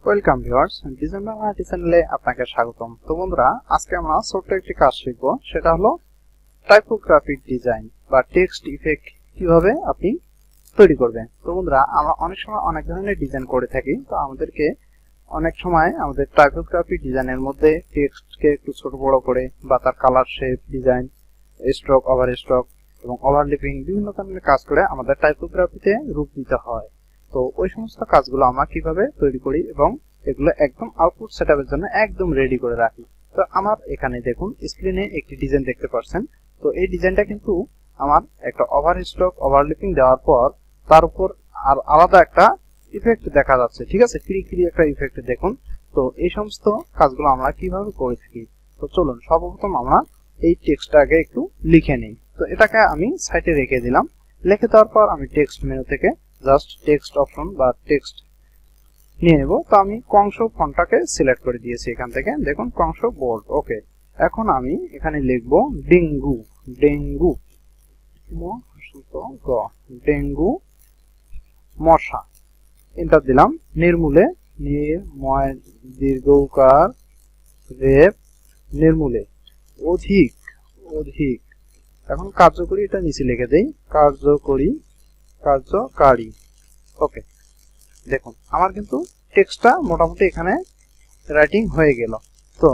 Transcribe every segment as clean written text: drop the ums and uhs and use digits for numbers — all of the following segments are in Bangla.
ওয়েলকাম ভিউয়ার্স, ডিজাইন বাংলা চ্যানেলে আপনাকে স্বাগতম। তো বন্ধুরা, আজকে আমরা ছোট্ট একটি কাজ শিখব, সেটা হলো টাইপোগ্রাফিক ডিজাইন বা টেক্সট ইফেক্ট কিভাবে আপনি তৈরি করবেন। তো বন্ধুরা, আমরা অনেক সময় অনেক ধরনের ডিজাইন করে থাকি। তো আমাদেরকে অনেক সময় আমাদের টাইপোগ্রাফিক ডিজাইনের মধ্যে টেক্সটকে একটু ছোট বড় করে বা তার colour, shape, design, stroke, over stroke এবং ওভারলিপিং বিভিন্ন ধরনের কাজ করে আমাদের টাইপোগ্রাফিতে রূপ দিতে হয়। তো ওই সমস্ত কাজগুলো আমরা কিভাবে তৈরি করি এবং এগুলো একদম আউটপুট সেটআপের জন্য একদম রেডি করে রাখি। তো আমার এখানে দেখুন স্ক্রিনে একটি ডিজাইন দেখতে পাচ্ছেন। তো এই ডিজাইনটা কিন্তু আমার একটা ওভার স্ট্রোক, ওভারলিপিং দেওয়ার পর তার উপর আর আলাদা একটা ইফেক্ট দেখা যাচ্ছে, ঠিক আছে, কিরি একটা ইফেক্ট দেখুন। তো এই সমস্ত কাজগুলো আমরা কিভাবে করে থাকি। তো চলুন সর্বপ্রথম আমরা এই টেক্সটটা আগে একটু লিখে নিই। তো এটাকে আমি সাইডে রেখে দিলাম। লিখে দেওয়ার পর আমি টেক্সট মেনু থেকে জাস্ট টেক্সট অপশন বা টেক্সট নিয়ে নেব। তো আমি কংস ফন্টটাকে সিলেক্ট করে দিয়েছি। এখান থেকে দেখুন কংস বোল্ড। ওকে, এখন আমি এখানে লিখব ডেঙ্গু, ডেঙ্গু ডেঙ্গু মশা। এন্টার দিলাম। নির্মূলে, নির্ময় দীর্ঘকার রেপ, নির্মূলে, অধিক, অধিক। এখন কার্যকরী এটা নিচে লিখে দেই, কার্যকরী, কার্যকারী। ওকে, দেখুন আমার কিন্তু টেক্সটটা মোটামুটি এখানে রাইটিং হয়ে গেল। তো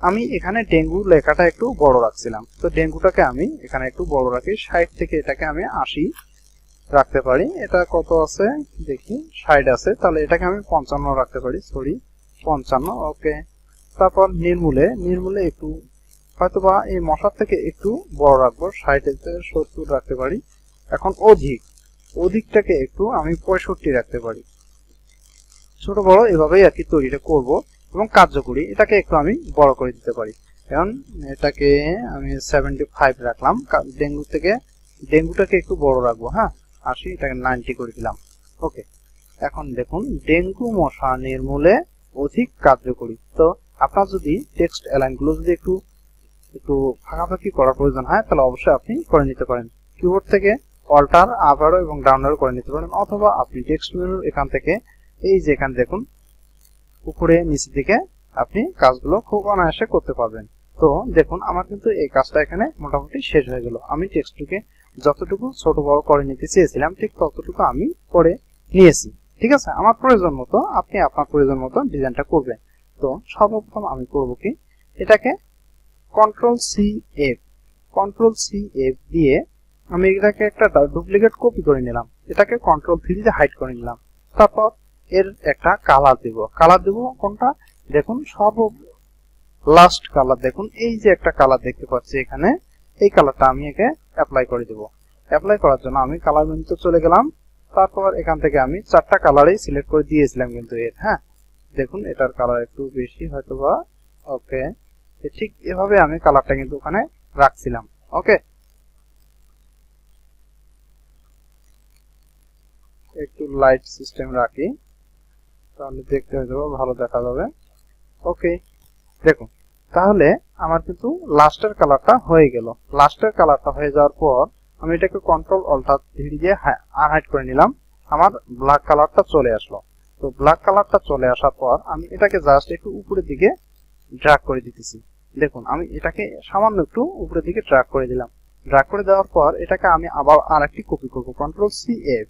আমি এখানে ডেঙ্গু লেখাটা একটু বড় রাখছিলাম। তো ডেঙ্গুটাকে আমি এখানে একটু বড় রাখি। 60 থেকে এটাকে আমি 80 রাখতে পারি। এটা কত আছে দেখি, 60 আছে, তাহলে এটাকে আমি 55 রাখতে পারি, সরি 55। ওকে, তারপর নির্মূলে, নির্মূলে একটু হয়তোবা এই মশার থেকে একটু বড় রাখবো, 60 থেকে 70 রাখতে পারি। এখন অধিক, অধিকটাকে একটু আমি 65 রাখতে পারি। ছোট বড় এভাবেই আর কি তৈরিটা করব। এবং কার্যকরী এটাকে একটু আমি বড় করে দিতে পারি। এখন এটাকে আমি 75 রাখলাম। ডেঙ্গু থেকে ডেঙ্গুটাকে একটু বড় রাখবো, হ্যাঁ 80, এটাকে 90 করে দিলাম। ওকে, এখন দেখুন ডেঙ্গু মশা নির্মূলে অধিক কার্যকরী। তো আপনার যদি টেক্সট অ্যালাইনগুলো যদি একটু একটু ফাঁকাফাঁকি করার প্রয়োজন হয়, তাহলে অবশ্যই আপনি করে নিতে পারেন। কিবোর্ড থেকে অল্টার, আপ অ্যারো এবং ডাউন অ্যারো করে নিতে পারেন, অথবা আপনি টেক্সট মেনুর এখান থেকে এই যে এখানে দেখুন উপরে নিচের দিকে আপনি কাজগুলো খুব অনায়াসে করতে পারবেন। তো দেখুন আমার কিন্তু এই কাজটা এখানে মোটামুটি শেষ হয়ে গেল। আমি টেক্সটটিকে যতটুকু ছোট বড় করে নিতে চেয়েছিলাম ঠিক ততটুকু আমি করে নিয়েছি, ঠিক আছে। আমার প্রয়োজন মতো আপনি আপনার প্রয়োজন মতো ডিজাইনটা করবেন। তো সর্বপ্রথম আমি করব কি, এটাকে কন্ট্রোল সি এফ দিয়ে আমি এটাকে একটা ডুপ্লিকেট কপি করে নিলাম। এটাকে কন্ট্রোল-3 দিয়ে হাইড করে নিলাম। তারপর এর একটা কালার দেব। কালার দেব কোনটা দেখুন, সর্ব লাস্ট কালার দেখুন, এই যে একটা কালার দেখতে পাচ্ছি এখানে, এই কালারটা আমি একে অ্যাপ্লাই করে দেব। অ্যাপ্লাই করার জন্য আমি কালার মেনুতে চলে গেলাম। তারপর এখান থেকে আমি 4টা কালারই সিলেক্ট করে দিয়েছিলাম কিন্তু এর, হ্যাঁ দেখুন এটার কালার একটু বেশি হয়তোবা। ওকে, ঠিক এভাবে আমি কালারটা কিন্তু ওখানে রাখছিলাম। ওকে, একটু লাইট সিস্টেম রাখি, তাহলে দেখতে হয়ে যাবে, ভালো দেখা যাবে। ওকে, দেখুন তাহলে আমার কিন্তু লাস্টের কালারটা হয়ে গেল। লাস্টের কালারটা হয়ে যাওয়ার পর আমি এটাকে কন্ট্রোল-অল্টার-3 দিয়ে আনহাইড করে নিলাম। আমার ব্ল্যাক কালারটা চলে আসলো। তো ব্ল্যাক কালারটা চলে আসার পর আমি এটাকে জাস্ট একটু উপরের দিকে ড্র্যাগ করে দিতেছি। দেখুন আমি এটাকে সামান্য একটু উপরের দিকে ড্র্যাগ করে দিলাম। ড্র্যাগ করে দেওয়ার পর এটাকে আমি আবার আরেকটি কপি করব, কন্ট্রোল-সি-এফ।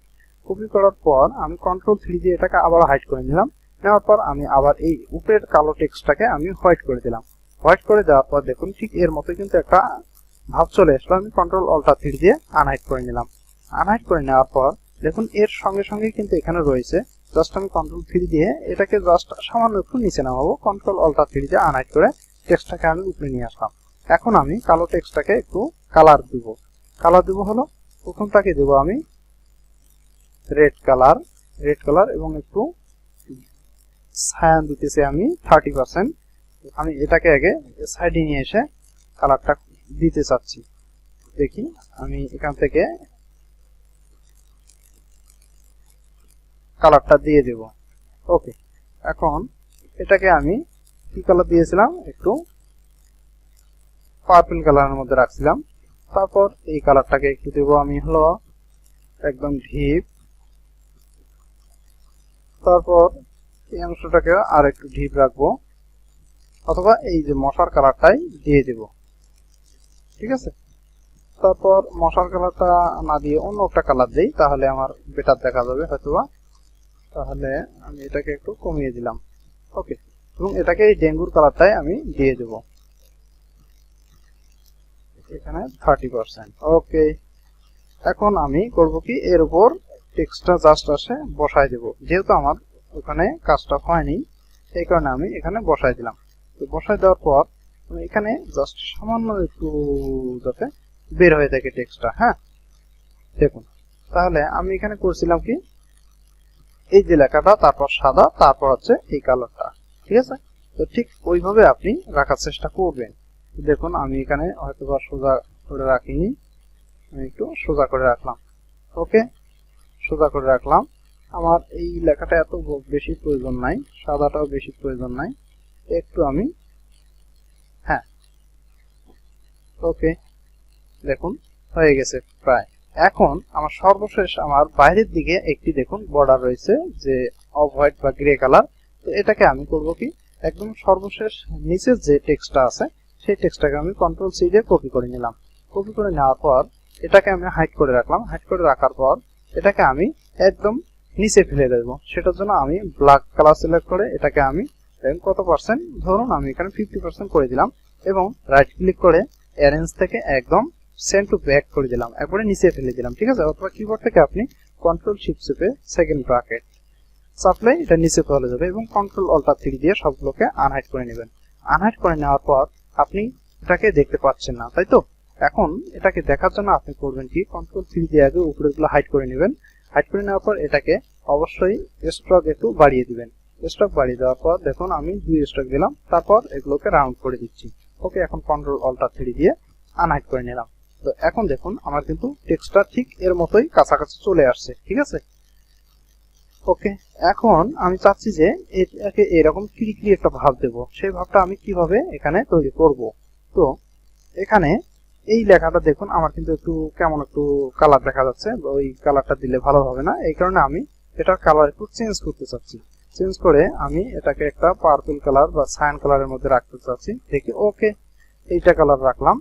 কপি করার পর আমি কন্ট্রোল-3 দিয়ে এটাকে আবার হাইড করে নিলাম। নেওয়ার পর আমি আবার এই উপরের কালো টেক্সটটাকে আমি হোয়াইট করে দিলাম। হোয়াইট করে দেওয়ার পর দেখুন ঠিক এর মতো কিন্তু একটা ভাব চলে আসলো। আমি কন্ট্রোল-অল্টার-3 দিয়ে আনহাইড করে নিলাম। আনহাইড করে নেওয়ার পর দেখুন এর সঙ্গে সঙ্গে কিন্তু এখানে রয়েছে। জাস্ট আমি কন্ট্রোল-3 দিয়ে এটাকে জাস্ট সামান্য একটু নিচে নামাবো। কন্ট্রোল-অল্টার-3 দিয়ে আনহাইড করে টেক্সটটাকে আমি উপরে নিয়ে আসলাম। এখন আমি কালো টেক্সটটাকে একটু কালার দিব। কালার দিব হলো প্রথমটাকে দেব আমি রেড কালার, রেড কালার, এবং একটু ছায়ান দিতেছি আমি 30%। আমি এটাকে আগে সাইডে নিয়ে এসে কালারটা দিতে চাচ্ছি। দেখি আমি এখান থেকে কালারটা দিয়ে দেব। ওকে, এখন এটাকে আমি কি কালার দিয়েছিলাম, একটু পার্পল কালারের মধ্যে রাখছিলাম। তারপর এই কালারটাকে একটু দেব আমি হলো একদম ডিপ, তারপর এই অংশটাকে আর একটু ডিপ রাখবো, অথবা এই যে মশার কালারটাই দিয়ে দেব। ঠিক আছে, তারপর মশার কালারটা না দিয়ে অন্য একটা কালার দেই, তাহলে আমার বেটার দেখা যাবে হয়তোবা। তাহলে আমি এটাকে একটু কমিয়ে দিলাম। ওকে, এবং এটাকে এই ডেঙ্গুর কালারটাই আমি দিয়ে দেব এখানে 30%। ওকে, এখন আমি করব কি, এর উপর টেক্সটটা জাস্ট আসে বসাই দেব। যেহেতু আমার ওখানে কাজটা হয়নি, এই কারণে আমি এখানে বসাই দিলাম। তো বসাই দেওয়ার পর আমি এখানে জাস্ট সামান্য একটু যাতে বের হয়ে থাকে টেক্সটটা। হ্যাঁ, দেখুন, তাহলে আমি এখানে করছিলাম কি, এই যে লেখাটা, তারপর সাদা, তারপর হচ্ছে এই কালারটা। ঠিক আছে, তো ঠিক ওইভাবে আপনি রাখার চেষ্টা করবেন। দেখুন, আমি এখানে হয়তোবা সোজা করে রাখিনি, আমি একটু সোজা করে রাখলাম। ওকে, সোজা করে রাখলাম। আমার এই লেখাটা এত বেশি প্রয়োজন নাই, সাদাটাও বেশি প্রয়োজন নাই, একটু আমি, হ্যাঁ, ওকে, দেখুন হয়ে গেছে প্রায়। এখন আমার সর্বশেষ আমার বাইরের দিকে একটি দেখুন বর্ডার রয়েছে, যে অফ হোয়াইট বা গ্রে কালার। তো এটাকে আমি করব কি, একদম সর্বশেষ নিচের যে টেক্সটটা আছে সেই টেক্সটটাকে আমি কন্ট্রোল সি দিয়ে কপি করে নিলাম। কপি করে নেওয়ার পর এটাকে আমি হাইড করে রাখলাম। হাইড করে রাখার পর এটাকে আমি একদম নিচে ফেলে দেবো। সেটার জন্য আমি ব্ল্যাক কালার সিলেক্ট করে এটাকে আমি কত পার্সেন্ট, ধরুন আমি এখানে 50% করে দিলাম, এবং রাইট ক্লিক করে অ্যারেঞ্জ থেকে একদম সেন্ড টু ব্যাক করে দিলাম, একবারে নিচে ফেলে দিলাম। ঠিক আছে, অথবা কিবোর্ড থেকে আপনি কন্ট্রোল শিফট চেপে সেকেন্ড ব্র্যাকেট চাপলে এটা নিচে চলে যাবে, এবং কন্ট্রোল অল্টার 3 দিয়ে সবগুলোকে আনহাইড করে নেবেন। আনহাইড করে নেওয়ার পর আপনি এটাকে দেখতে পাচ্ছেন না, তাই তো? এখন এটাকে দেখার জন্য আপনি করবেন কি, কন্ট্রোল 3 দিয়ে আগে উপরেগুলো হাইড করে নেবেন। হাইড করে নেওয়ার পর এটাকে অবশ্যই স্ট্রোক একটু বাড়িয়ে দিবেন। স্ট্রোক বাড়িয়ে দেওয়ার পর দেখুন আমি 2 স্ট্রোক দিলাম, তারপর এগুলোকে রাউন্ড করে দিচ্ছি। ওকে, এখন কন্ট্রোল অল্টার 3 দিয়ে আনহাইড করে নিলাম। তো এখন দেখুন আমার কিন্তু টেক্সটটা ঠিক এর মতোই কাছাকাছি চলে আসছে। ঠিক আছে, ওকে, এখন আমি চাচ্ছি যে এটাকে এরকম ক্লিকলি একটা ভাব দেব। সেই ভাবটা আমি কিভাবে এখানে তৈরি করব। তো এখানে এই লেখাটা দেখুন আমার কিন্তু একটু কেমন একটু কালার দেখা যাচ্ছে, ওই কালারটা দিলে ভালো হবে না, এই কারণে আমি এটার কালার একটু চেঞ্জ করতে চাচ্ছি। চেঞ্জ করে আমি এটাকে একটা পার্পল কালার বা সায়ান কালারের মধ্যে রাখতে চাচ্ছি। দেখি, ওকে, এইটা কালার রাখলাম।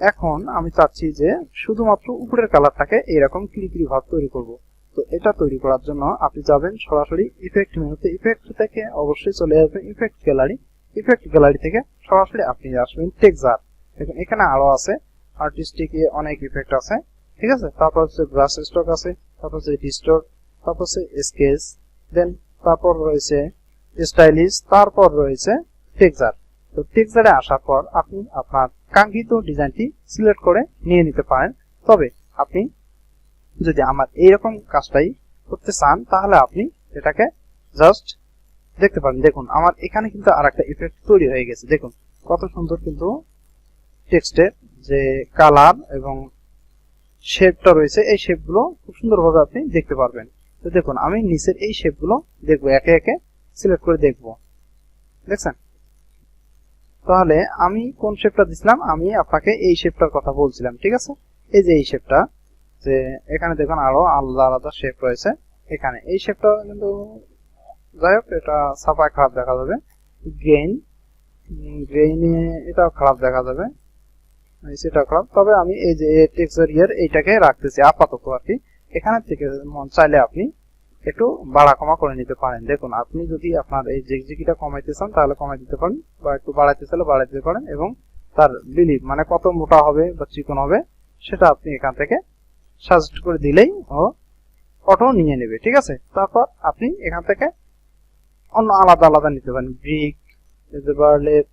এখন আমি চাচ্ছি যে শুধুমাত্র উপরের কালারটাকে এইরকম ক্লিকলি ভাব তৈরি করব। তো এটা তৈরি করার জন্য আপনি যাবেন সরাসরি ইফেক্ট মেনুতে, ইফেক্ট থেকে অবশ্যই চলে আসবেন ইফেক্ট গ্যালারি। ইফেক্ট গ্যালারি থেকে সরাসরি আপনি আসবেন টেক্সচার। দেখুন এখানে আরো আছে, আর্টিস্টিক অনেক ইফেক্ট আছে। ঠিক আছে, তারপর হচ্ছে ব্রাশ স্ট্রোক আছে, তারপর হচ্ছে ডিস্টর্ট, তারপর হচ্ছে স্কেচ, দেন তারপর রয়েছে স্টাইলিশ, তারপর রয়েছে টেক্সচার। তো টেক্সচারে আসার পর আপনি আপনার কাঙ্ক্ষিত ডিজাইনটি সিলেক্ট করে নিয়ে নিতে পারেন। তবে আপনি যদি আমার এইরকম কাজটাই করতে চান, তাহলে আপনি এটাকে জাস্ট দেখতে পারেন। দেখুন আমার এখানে কিন্তু আর একটা ইফেক্ট তৈরি হয়ে গেছে। দেখুন কত সুন্দর কিন্তু টেক্সটের যে কালার এবং শেপটা রয়েছে, এই শেপগুলো খুব সুন্দরভাবে আপনি দেখতে পারবেন। তো দেখুন আমি নিচের এই শেপগুলো দেখবো, একে একে সিলেক্ট করে দেখবো। দেখছেন, তাহলে আমি কোন শেপটা দিছিলাম, আমি আপনাকে এই শেপটার কথা বলছিলাম। ঠিক আছে, এই যে এই শেপটা, যে এখানে দেখুন আরো আলাদা আলাদা শেপ রয়েছে। এখানে এই শেপটা কিন্তু যাই হোক এটা ছাপায় খারাপ দেখা যাবে, গ্রেইনে এটাও খারাপ দেখা যাবে, সেটা খারাপ। তবে আমি এই যে টেক্সচার এইটাকে রাখতেছি আপাতত আর কি। এখানে থেকে মন চাইলে আপনি একটু বাড়া কমা করে নিতে পারেন। দেখুন আপনি যদি আপনার এই জিগজিগিটা কমাইতে চান তাহলে কমাই দিতে পারেন, বা একটু বাড়াইতে চাইলে বাড়াই দিতে পারেন, এবং তার বিলিভ মানে কত মোটা হবে বা চিকন হবে সেটা আপনি এখান থেকে সাজেস্ট করে দিলেই ও অটো নিয়ে নেবে। ঠিক আছে, তারপর আপনি এখান থেকে অন্য আলাদা আলাদা নিতে পারেন, ব্রিক, বার্লেপ,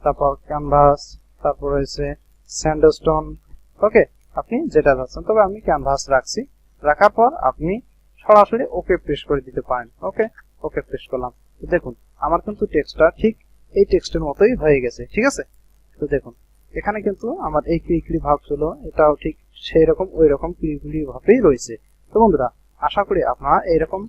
তারপর ক্যানভাস, তারপর রয়েছে স্যান্ডস্টোন। ওকে, আপনি যেটা চাচ্ছেন, তবে আমি ক্যানভাস রাখছি। রাখার পর আপনি সরাসরি ওকে প্রেস করে দিতে পারেন। ওকে, ওকে প্রেস করলাম। তো দেখুন আমার কিন্তু টেক্সটটা ঠিক এই টেক্সটের মতোই হয়ে গেছে। ঠিক আছে, তো দেখুন এখানে কিন্তু আমার এই ক্লিকলি ভাব ছিল, এটাও ঠিক সেই রকম ওই রকম ক্লিকলি ভাবেই রয়েছে। তো বন্ধুরা, আশা করি আপনারা এইরকম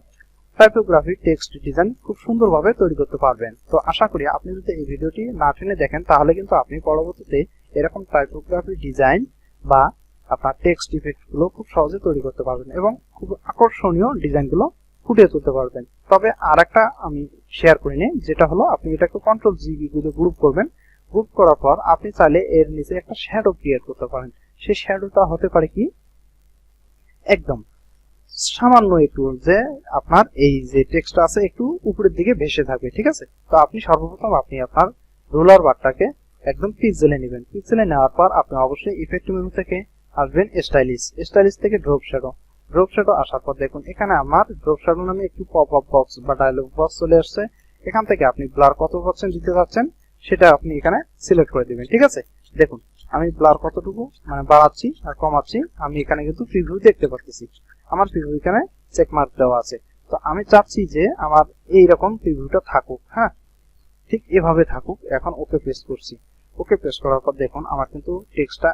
টাইপোগ্রাফি টেক্সট ডিজাইন খুব সুন্দরভাবে তৈরি করতে পারবেন। তো আশা করি আপনি যদি এই ভিডিওটি না টেনে দেখেন, তাহলে কিন্তু আপনি পরবর্তীতে এরকম টাইপোগ্রাফি ডিজাইন বা আপনার টেক্সট ইফেক্ট গুলো খুব সহজে তৈরি করতে পারবেন এবং খুব আকর্ষণীয় ডিজাইন গুলো ফুটিয়ে তুলতে পারবেন। তবে আরেকটা আমি শেয়ার করে নিই, যেটা হলো আপনি এটাকে কন্ট্রোল জি দিয়ে গ্রুপ করবেন। গ্রুপ করার পর আপনি চাইলে এর নিচে একটা শ্যাডো ক্রিয়েট করতে পারেন। সেই শ্যাডোটা হতে পারে কি একদম সামান্য একটু, যে আপনার এই যে টেক্সটটা আছে একটু উপরের দিকে ভেসে থাকবে, ঠিক আছে। তো আপনি সর্বপ্রথম আপনি আপনার রোলার বারটাকে একদম পিক্সেলে নেবেন। পিক্সেলে নেওয়ার পর আপনি অবশ্যই ইফেক্ট মেনু থেকে আসবেন স্টাইলিশ থেকে ড্রপ শ্যাডো আসার পর দেখুন এখানে আমার ড্রপ শ্যাডো নামে একটু পপ আপ বক্স বা ডায়লগ বক্স চলে আসছে। এখান থেকে আপনি ব্লার কত পার্সেন্ট দিতে চাচ্ছেন সেটা আপনি এখানে সিলেক্ট করে দিবেন, ঠিক আছে। দেখুন আমি ব্লার কতটুকু মানে বাড়াচ্ছি আর কমাচ্ছি আমি এখানে কিন্তু প্রিভিউ দেখতে পাচ্ছি। আমার প্রিভিউ এখানে চেক মার্ক দেওয়া আছে। তো আমি চাচ্ছি যে আমার এইরকম প্রিভিউটা থাকুক, হ্যাঁ ঠিক এভাবে থাকুক। এখন ওকে প্রেস করছি। ওকে প্রেস করার পর দেখুন আমার কিন্তু টেক্সটটা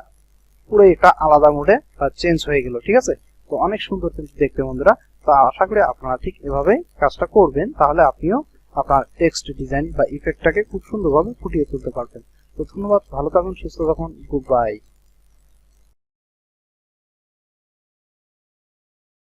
পুরো একটা আলাদা মোডে চেঞ্জ হয়ে গেল, ঠিক আছে। তো অনেক সুন্দর কিন্তু দেখতে বন্ধুরা। তো আশা করি আপনারা ঠিক এভাবেই কাজটা করবেন, তাহলে আপনিও আপনার টেক্সট ডিজাইন বা ইফেক্টটাকে খুব সুন্দরভাবে ফুটিয়ে তুলতে পারবেন। তো ধন্যবাদ, ভালো থাকুন, সুস্থ থাকুন, গুড বাই।